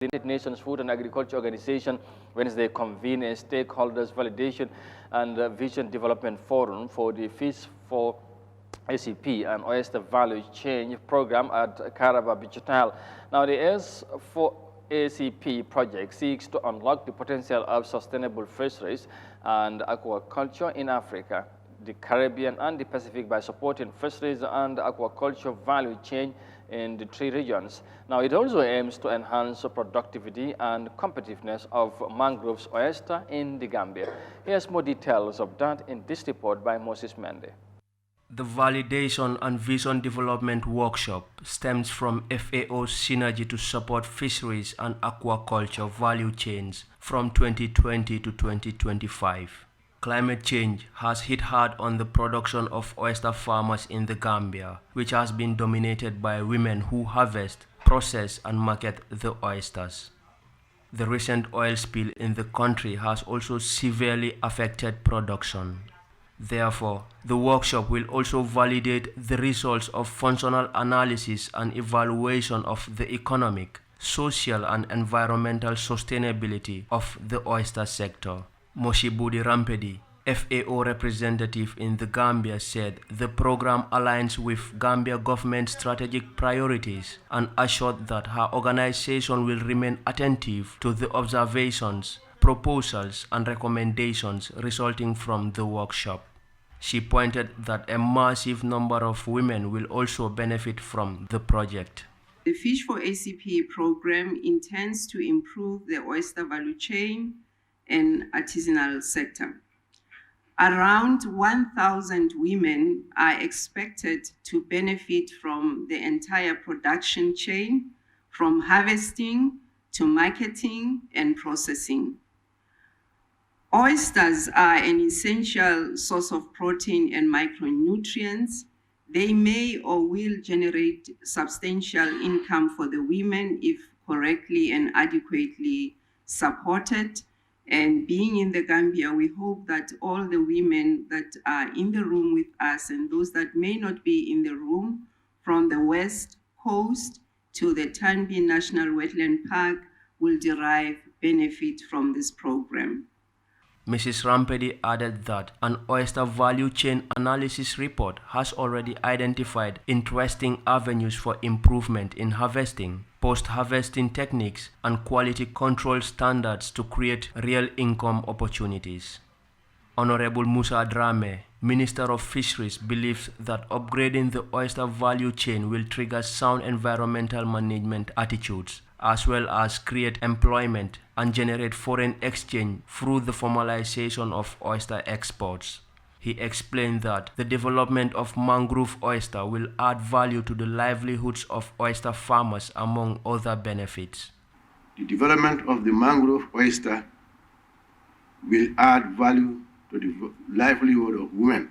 The United Nations Food and Agriculture Organization Wednesday convened a stakeholders validation and vision development forum for the FISH4ACP and Oyster Value Change program at Karaba Bichital. Now, the FISH4ACP project seeks to unlock the potential of sustainable fisheries and aquaculture in Africa, the Caribbean and the Pacific by supporting fisheries and aquaculture value chain in the three regions. Now, it also aims to enhance productivity and competitiveness of mangroves oyster in the Gambia. Here's more details of that in this report by Moses Mende. The Validation and Vision Development Workshop stems from FAO's synergy to support fisheries and aquaculture value chains from 2020 to 2025. Climate change has hit hard on the production of oyster farmers in the Gambia, which has been dominated by women who harvest, process, and market the oysters. The recent oil spill in the country has also severely affected production. Therefore, the workshop will also validate the results of functional analysis and evaluation of the economic, social, and environmental sustainability of the oyster sector. Moshibudi Rampedi, FAO representative in the Gambia, said the program aligns with Gambia government strategic priorities and assured that her organization will remain attentive to the observations, proposals, and recommendations resulting from the workshop. She pointed that a massive number of women will also benefit from the project. The FISH4ACP program intends to improve the oyster value chain and artisanal sector. Around 1,000 women are expected to benefit from the entire production chain, from harvesting to marketing and processing. Oysters are an essential source of protein and micronutrients. They may or will generate substantial income for the women if correctly and adequately supported. And being in the Gambia, we hope that all the women that are in the room with us and those that may not be in the room, from the West Coast to the Tanbi National Wetland Park, will derive benefit from this program. Mrs. Rampedi added that an oyster value chain analysis report has already identified interesting avenues for improvement in harvesting, post-harvesting techniques, and quality control standards to create real income opportunities. Honorable Musa Drame, Minister of Fisheries, believes that upgrading the oyster value chain will trigger sound environmental management attitudes, as well as create employment and generate foreign exchange through the formalization of oyster exports. He explained that the development of mangrove oyster will add value to the livelihoods of oyster farmers, among other benefits. The development of the mangrove oyster will add value to the livelihood of women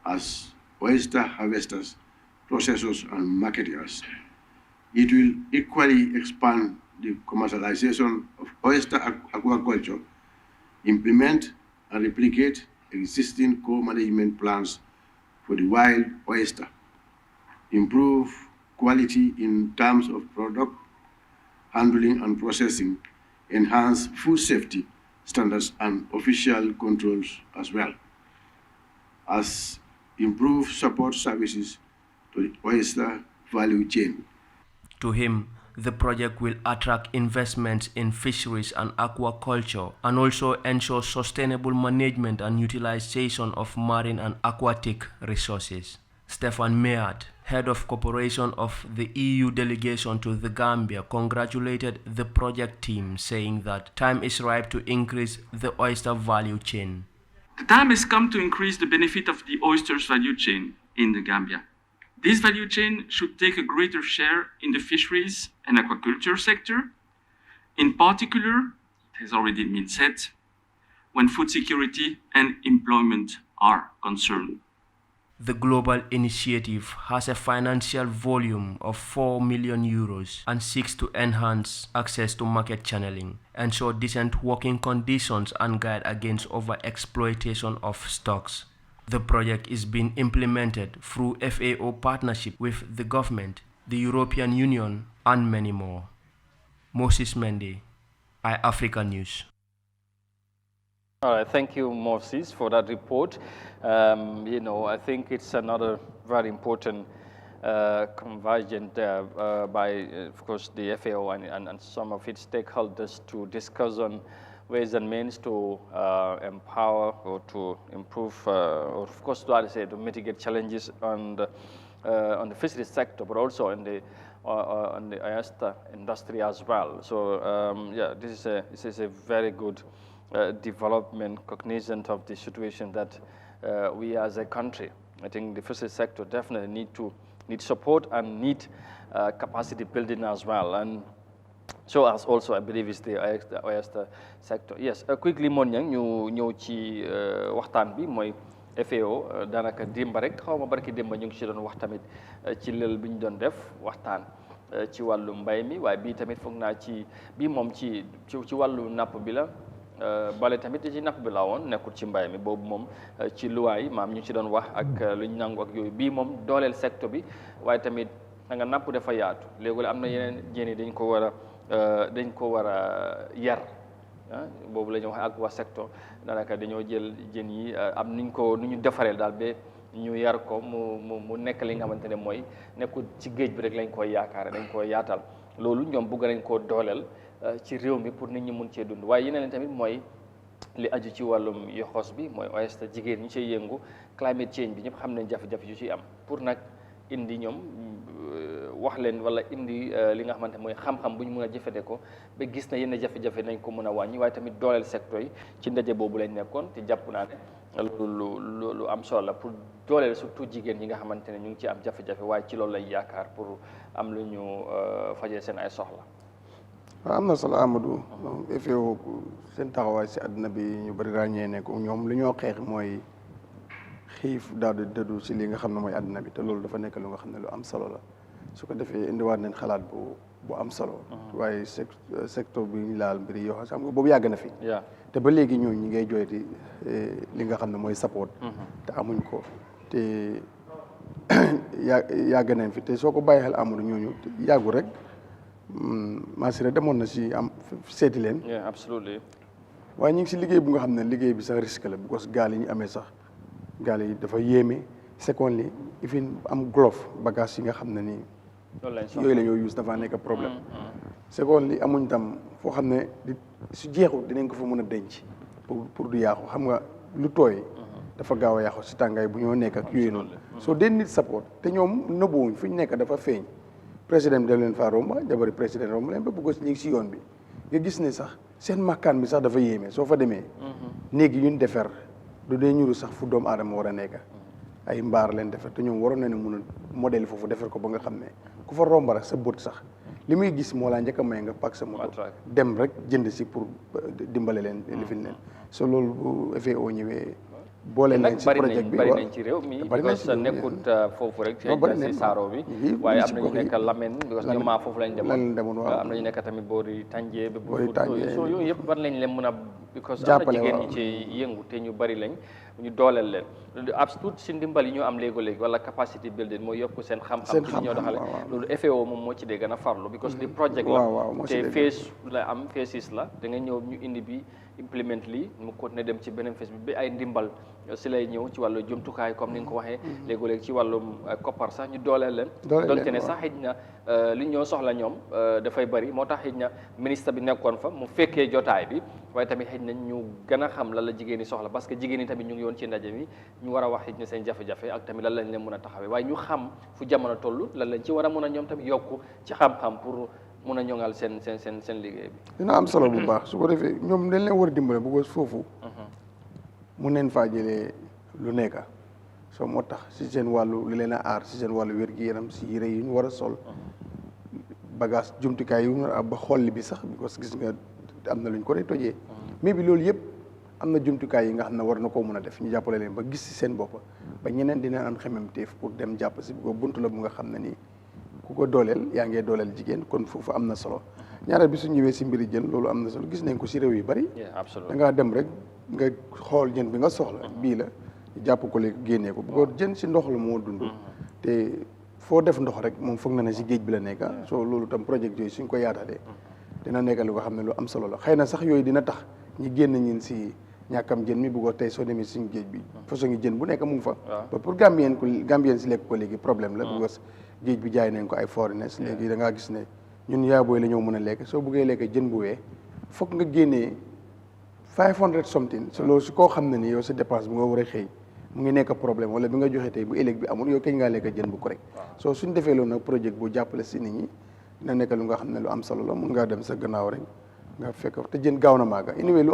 as oyster harvesters, processors, and marketers. It will equally expand the commercialization of oyster aquaculture, implement and replicate existing co-management plans for the wild oyster, improve quality in terms of product handling and processing, enhance food safety standards and official controls, as well as improve support services to the oyster value chain. To him, the project will attract investments in fisheries and aquaculture and also ensure sustainable management and utilization of marine and aquatic resources. Stefan Mead, head of cooperation of the EU delegation to the Gambia, congratulated the project team, saying that time is ripe to increase the oyster value chain. The time has come to increase the benefit of the oysters value chain in the Gambia. This value chain should take a greater share in the fisheries and aquaculture sector. In particular, it has already been said, when food security and employment are concerned. The global initiative has a financial volume of €4 million and seeks to enhance access to market channeling, ensure decent working conditions, and guard against overexploitation of stocks. The project is being implemented through FAO partnership with the government, the European Union, and many more. Moses Mendy, Eyeafrica News. All right, thank you, Moses, for that report. I think it's another very important convergence there by, of course, the FAO and some of its stakeholders to discuss on ways and means to empower or to improve, or of course, to mitigate challenges on the fisheries sector, but also on the oyster industry as well. So this is a very good development, cognizant of the situation that we as a country, I think the fisheries sector definitely need support and need capacity building as well. And so as also I believe is the oyster sector. Yes, quickly Monyang ñu ñëw ci waxtaan bi mooy FAO daanaka démb rek xaw ma barki démb ñu ngi ci doon wax tamit ci lël bi ñu doon def waxtaan ci wàllu mbay mi waaye bii tamit foog naa ci bii moom ci wàllu napp bi la bale tamit ci napp bi la woon nekkul ci mbay mi boobu moom ci luwaay maam ñu ci doon wax ak lu ñu nangu ak yooyu bii moom dooleel secteur bi waaye tamit nga napp dafa yaatu léegi am na yeneen jéeni dañ ko war a yar boobu la ñuy wax ak waa secteur daanaka dañoo jël jën yi am nu ñu defaree daal ba ñu yar ko mu nekk li nga xamante ne mooy nekkul ci géej bi rek lañ koy yaakaare dañ koy yaatal loolu ñoom bëgg nañ koo dooleel ci réew mi pour nit ñi mun cee dund waaye yeneen tamit mooy li aju ci wàllum yoxos bi mooy oyster jigéen ñi ciy yëngu climate change bi ñëpp xam nañ jafe-jafe yu ciy am pour nag indi ñoom wax leen wala indi li nga xamante mooy xam-xam bu ñu mën a jëfandikoo ba gis na yenn jafe-jafe nañ ko mën a wàññi waaye tamit dooleel secteur yi ci ndaje boobu lañ nekkoon te jàpp naa ne lu am solo la pour dooleel surtout jigéen ñi nga xamante ne ñu ngi ci am jafe-jafe waaye ci loolu lay yaakaar pour am lu ñu fajee seen ay soxla. waaw am na solo Amadou. FAO seen taxawaay si àdduna bi ñu bëri ràññee ne ko ñoom li ñoo xeex mooy xiif daal di dëddu si li nga xam ne mooy àdduna bi te loolu dafa nekk lu nga xam ne lu am solo la su ko defee indiwaat nañ xalaat bu am solo. waaye secteur bi ñu laal mbiri yoo xam nga boobu yàgg na fi. te ba léegi ñooñu ñi ngay jooyti li nga xam ne mooy support. te amuñ ko te yàgg nañ fi te soo ko bàyyi xel Amadou ñooñu yàggu rek. Masira demoon na si am seeti leen. absolutely. waaye ñu ngi si liggéey bu nga xam ne liggéey bi sax risque la parce que gaal yi ñu amee sax gaal yi dafa yéeme second li ifin am glove bagage yi nga xam ne nii yooyu la ñoo use dafa nekk problème second li amuñ tam foo xam ne su jeexu dinañ ko fa mën a denc pour du yàqu xam nga lu tooy dafa gaaw a yàqu si tàngaay bu ñoo nekk ak yooyu noonu soo den nit support te ñoom nëbbuwuñ fu ñu nekk dafa feeñ président bi daf leen faa romba jabari président romba leen ba bëgg ñu ngi si yoon bi nga gis ne sax seen makkaan bi sax dafa yéeme soo fa demee néeg yi ñun defer du dee ñuru sax fu doomu aadama war a nekk ay mbaar leen defer te ñoom waroon na ne mun a modèle foofu defer ko ba nga xam ne ku fa romba rek sa bët sax li muy gis moo laa njëkk a may nga pak sa moto dem rek jënd si pour dimbale leen lifin leen so loolu bu FAO ñëwee boole nañ ci projet bi bari nañ ci réew mi because nekkut foofu rek ci saaro bi waaye am nañu nekk Lamen because ñoom maa foofu lañ demoon am nañu nekk tamit boori Tànjee ba boori so yooyu yëpp war nañ leen mën a because am na jigéen ñi ci yëngu te ñu bari lañ ñu dooleel leen ab tuut si ndimbal yi ñu am léegi-léegi wala capacity building mooy yokku seen xam-xam ci ñoo doxale loolu FAO moom moo ci dee gën a farlu because di project la te phase la am phases la da nga ñëw ñu indi bi implement lii mu continuer dem ci beneen phase bi ba ay ndimbal si lay ñëw ci wàllu jumtukaay comme ni nga ko waxee léegi-léegi ci wàllum koppar sax ñu dooleel leen donte ne sax xëj na li ñoo soxla ñoom dafay bari moo tax xëj na ministre bi nekkoon fa mu fekkee jotaay bi waaye tamit xëj na ñu gën a xam lan la jigéen ñi soxla parce que jigéen ñi tamit ñu ngi yoon ci ndaje mi ñu war a wax xëj na seen jafe-jafe ak tamit lan lañ leen mën a taxawee waaye ñu xam fu jamono toll lan lañ ci war a mën a ñoom tamit yokku ci xam-xam pour mun a ñoŋal seen liggéey bi dina am solo bu baax su ko defee ñoom dañ leen war a dimbale bu ko foofu mun neen faa jëlee lu nekk soo moo tax si seen wàllu li leen a aar si seen wàllu wér-gi-yaram si yére yi ñu war a sol bagage jumtukaay yu ba xolli bi sax parce que gis nga am na lu ñu ko dee tojee mais bi loolu yëpp am na jumtukaay yi nga xam ne war na koo mën a def ñu jàppale leen ba gis si seen bopp ba ñeneen dina am xememteef pour dem jàpp si ko buntu la bu nga xam ne nii ku ko dooleel yaa ngee dooleel jigéen kon foofu am na solo ñaareel bi su ñëwee si mbiri jën loolu am na solo gis nañ ko si réew yu bari da ngaa dem rek nga xool jën bi nga soxla bii la jàpp ko léegi génnee ko bu ko jën si ndox la moo dund te foo def ndox rek moom foog na ne si géej bi la nekk soo loolu tam projet yooyu suñ ko yaatalee dina nekk lu nga xam ne lu am solo la xëy na sax yooyu dina tax ñi génn ñin si ñàkkam jën mi bu ko tey soo demee suñu géej bi façon ngi jën bu nekk mu ngi fa pour Gambien si lekk ko léegi problème la parce que géej bi jaay nañ ko ay foreigners léegi da ngaa gis ne ñun yaabooy la ñoo mën a lekk soo bëggee lekk jën bu wee foog nga génnee 500 something loolu su koo xam ne ni yow sa dépense bi nga war a xëy mu ngi nekk problème wala bi nga joxe tey bu ëllëg bi amul yow kañ ngaa lekk jën bu correct soo suñ defee loolu nag projet bu jàppale si nit ñi dina nekk lu nga xam ne lu am solo la mun ngaa dem sa gannaaw rek nga fekk te jën gaaw na maaga anyway lu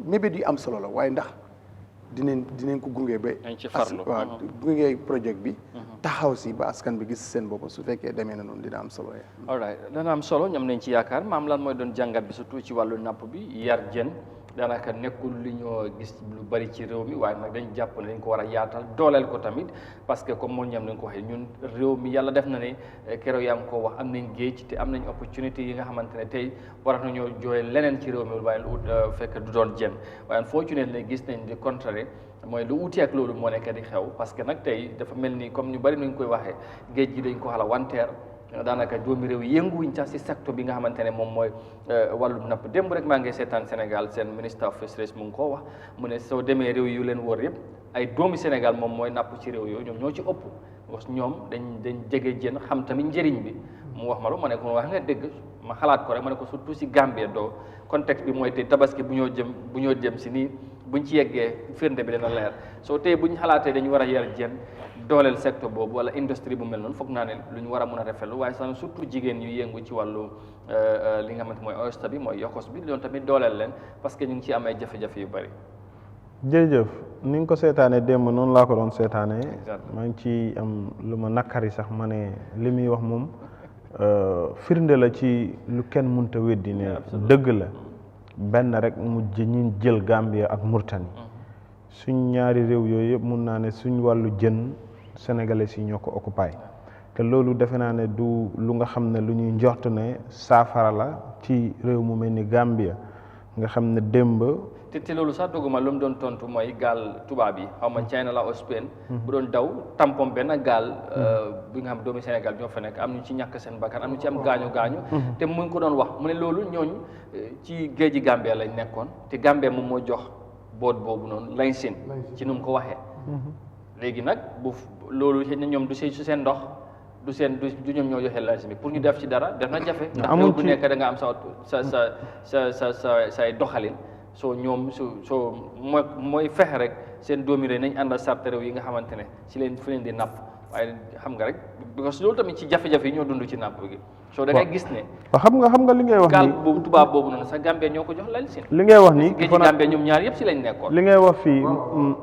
mébét yi am solo la waaye ndax dinañ ko gunge ba waaw gunge projet bi taxaw si ba askan bi gis seen bopp su fekkee demee na noonu dina am solo all right dana am solo ñoom nañ ci yaakaar maam lan mooy doon jàngat bi surtout ci wàllu napp bi yar jën daanaka nekkul li ñoo gis lu bari ci réew mi waaye nag dañ jàpp ne dañ ko war a yaatal dooleel ko tamit parce que comme moom ñam nañ ko waxee ñun réew mi yàlla def na ne keroog yaa ngi ko wax am nañ géej te am nañ opportunité yi nga xamante ne tey war nañoo jooy leneen ci réew mi waaye lu fekk du doon jën waaye unfortunately ne gis nañ di contraire mooy lu uti ak loolu moo nekk di xew parce que nag tey dafa mel ni comme ñu bari nuñ koy waxee géej gi dañ ko xala wanteer daanaka doomi réew yënguwuñ sax si secteur bi nga xamante ne moom mooy wàllum napp démb rek maa ngi seetaan Sénégal seen ministre of fisheries mu ngi koo wax mu ne soo demee réew yu leen wër yëpp ay doomi Sénégal moom mooy napp ci réew yooyu ñoom ñoo ci ëpp parce que ñoom dañ jege jën xam tamit njëriñ bi mu wax ma lu ma ne ko wax nga dégg ma xalaat ko rek ma ne ko surtout si Gambie doo contexte bi mooy tey tabaski bu ñoo jëm si nii buñ ci yeggee firnde bi dana leer soo tey buñ xalaatee dañu war a yar jën dooleel secteur boobu wala industrie bu mel noonu foog naa ne lu ñu war a mën a rafetlu waaye sax surtout jigéen yu yëngu ci wàllu li nga xamante mooy oyster bi mooy yokkos bi loolu tamit dooleel leen parce que ñu ngi ci am ay jafe-jafe yu bari. jërëjëf ni nga ko seetaanee démb noonu laa ko doon seetaanee. maa ngi ci am lu ma nakkari sax ma ne li muy wax moom firnde la ci lu kenn mënta weddi ne dëgg la benn rek mu ñu jël Gambia ak Mauritanie suñ ñaari réew yooyu yëpp mun naa ne suñ wàllu jën sénégalais yi ñoo ko occupé te loolu defe naa ne du lu nga xam ne lu ñuy njort ne saafara la ci réew mu mel ni Gambia nga xam ne démb. te loolu sax doguma lu mu doon tontu mooy gaal tubaab yi xaw ma China la Spain bu doon daw tampom benn gaal bi nga xam doomi Sénégal ñoo fa nekk am ñu ci ñàkk seen bakkan am ñu ci am gaañu te mu ngi ko doon wax mu ne loolu ñooñ ci géeji Gambia lañ nekkoon te Gambia moom moo jox boot boobu noonu lañ seen ci nu mu ko waxee léegi nag bu loolu xëy na ñoom du seen ndox du ñoom ñoo joxe lañ bi pour ñu def ci dara def na jafe ndax réew bu nekk da nga am say doxalin soo ñoom soo mooy fexe rek seen doomi réew nañ àndal sarte réew yi nga xamante ne ci leen fu leen di napp waaye xam nga rek parce que loolu tamit ci jafe-jafe yi ñoo dund ci napp gi soo da ngay gis ne xam nga li ngay wax gaal boobu tubaab boobu noonu sax Gambie ñoo ko jox lañ sin li ngay wax nii géej Gambie ñoom ñaar yëpp si lañ nekkoon li ngay wax fii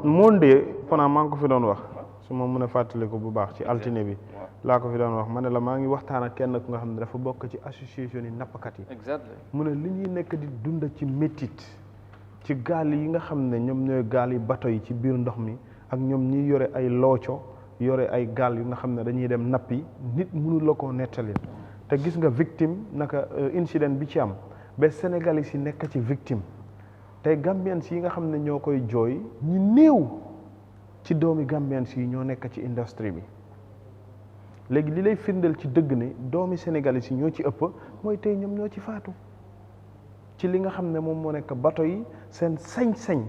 monde fanaa maa ngi ko fi doon wax su ma mën a fàttali ko bu baax ci altine bi laa ko fi doon wax ma ne la maa ngi waxtaan ak kenn ku nga xam ne dafa bokk ci association yi nappkat yi mu ne li ñuy nekk di dund ci métit ci gaal yi nga xam ne ñoom ñooy gaal yi bato yi ci biir ndox mi ak ñoom ñi yore ay looco yore ay gaal yu nga xam ne dañuy dem nappi nit mënu la koo nettali te gis nga victime naka incident bi ci am ba Sénégalais yi nekk ci victime tey Gambiens yi nga xam ne ñoo koy jooy ñi néew ci doomi Gambiens yi ñoo nekk ci industrie bi léegi li lay firndeel ci dëgg ne doomi Sénégalais yi ñoo ci ëpp mooy tey ñoom ñoo ci faatu ci li nga xam ne moom moo nekk bato yi seen sañ-sañ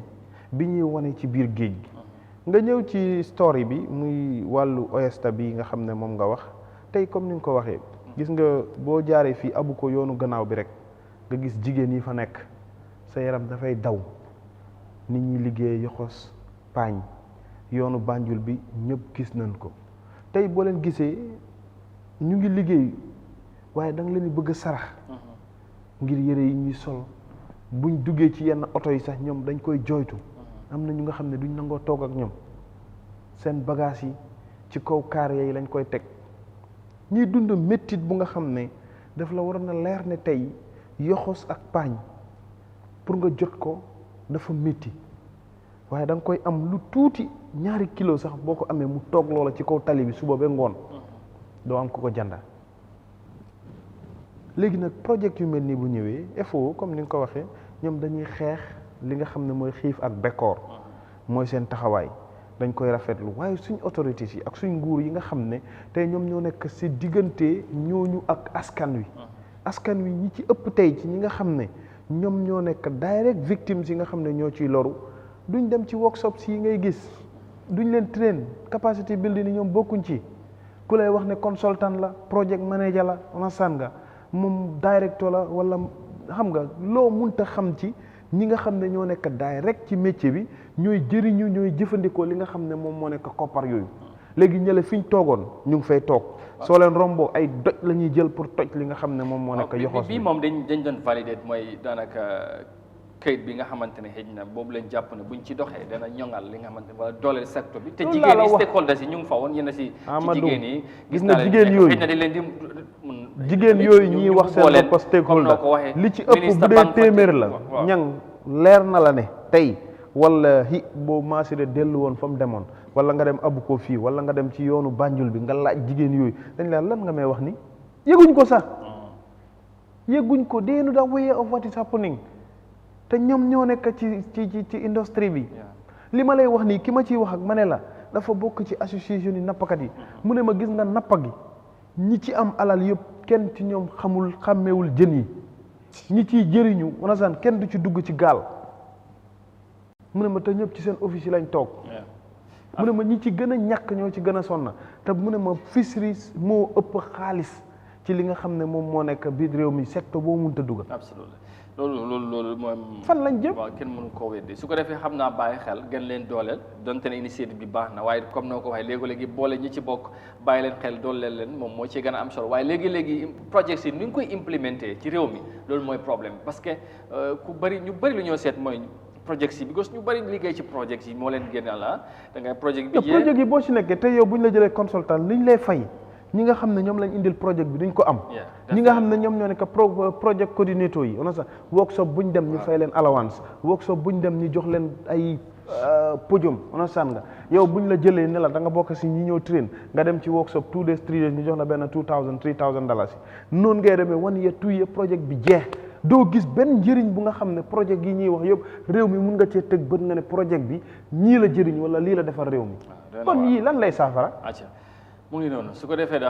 bi ñuy wane ci biir géej gi nga ñëw ci story bi muy wàllu Oyster bi nga xam ne moom nga wax tey comme ni nga ko waxee gis nga boo jaaree fii abu ko yoonu gannaaw bi rek nga gis jigéen yi fa nekk sa yaram dafay daw nit ñi liggéey yoxos paañ yoonu Banjul bi ñëpp gis nañ ko tey boo leen gisee ñu ngi liggéey waaye da nga leen bëgg a sarax ngir yére yi ñuy sol buñ duggee ci yenn oto yi sax ñoom dañ koy jooytu am na ñu nga xam ne duñ nangoo toog ak ñoom seen bagage yi ci kaw kaar yi lañ koy teg ñuy dund méttit bu nga xam ne daf la waroon a leer ne tey yoxos ak paañ pour nga jot ko dafa métti waaye da nga koy am lu tuuti 2 kilo sax boo ko amee mu toog loola ci kaw tali bi suba ba ngoon doo am ko janda léegi nag projet yu mel nii bu ñëwee FO comme ni nga ko waxee ñoom dañuy xeex li nga xam ne mooy xiif ak bekkoor mooy seen taxawaay dañ koy rafetlu waaye suñ autorités yi ak suñ nguur yi nga xam ne tey ñoom ñoo nekk ci diggante ñooñu ak askan askan wi ñi ci ëpp tey ci ñi nga xam ne ñoom ñoo nekk direct victimes yi nga xam ne ñoo ciy loru duñ dem ci workshops yi ngay gis duñ leen train capacity building ni ñoom bokkuñ ci ku lay wax ne consultant la project manager la masan nga moom directeur la wala xam nga loo munta xam ci ñi nga xam ne ñoo nekk direct ci métier bi ñooy jëriñu ñooy jëfandikoo li nga xam ne moom moo nekk koppar yooyu léegi ñële fi ñu toogoon ñu ngi fay toog soo leen rombo ay doj la ñuy jël pour toj li nga xam ne moom moo nekk yoxos bi moom dañ doon validate mooy daanaka kayit bi nga xamante ne xëy na boobu lañ jàpp ne buñ ci doxee dana ñoŋal li nga xamante ne wala dooleel secteur bi te jigéen yi stakeholders yi ñu ngi fa woon yéen si ci jigéen yi gis na jigéen yooyu xëy na di leen di jigéen yooyu ñuy wax seen bopp stakeholder li ci ëpp bu dee téeméer la ñang leer na la ne tey wala hi boo maasire dellu woon fa mu demoon wala nga dem abu ko fii wala nga dem ci yoonu Banjul bi nga laaj jigéen yooyu dañ la lan nga may wax ni yëguñ ko sax yëguñ ko they know the way of what is happening te ñoom ñoo nekk ci industrie bi li ma lay wax nii ki ma ciy wax ak ma ne la dafa bokk ci association yi nappakat yi mu ne ma gis nga nappa gi ñi ci am alal yëpp kenn ci ñoom xàmmeewul jën yi ñi ciy jëriñu wanasaan kenn du ci dugg ci gaal mu ne ma te ñëpp ci seen office yi lañ toog mu ne ma ñi ci gën a ñàkk ñoo ci gën a sonna te mu ne ma fisheries moo ëpp xaalis ci li nga xam ne moom moo nekk biir réew mi secteur boo mënta dugal. absolument loolu moom. fan lañ jëm waaw kenn mënu koo weddi su ko defee xam naa bàyyi xel gën leen dooleel donte ne initiative bi baax na waaye comme noo ko waxee léegi-léegi boole ñi ci bokk bàyyi leen xel dooleel leen moom moo ci gën a am solo waaye léegi-léegi projets yi ni ñu koy implémenté ci réew mi loolu mooy problème parce que ñu bëri lu ñoo seet mooy. projets yi because ñu bëri liggéey ci projets yi moo leen génnal da ngay projet bi projet yi boo ci nekkee te yow bu ñu la jëlee consultant liñ lay fay ñi nga xam ne ñoom lañ indil projet bi duñ ko am ñi nga xam ne ñoom ñoo nekk project coordinator yi on a sax workshop buñ dem ñu fay leen allowance workshop buñ dem ñu jox leen ay podium on a san nga yow buñ la jëlee ne la da nga bokk si ñi ñëw train nga dem ci workshop 2 days 3 days ñu jox la benn $2,000 noonu ngay demee 1 year 2 year projet bi jeex doo gis benn njëriñ bu nga xam ne projet gi ñuy wax yëpp réew mi mun nga cee tëg bët nga ne projet bi ñii la jëriñ wala lii la defar réew mi kon yii lan lay saafara mu ngi noonu su ko defee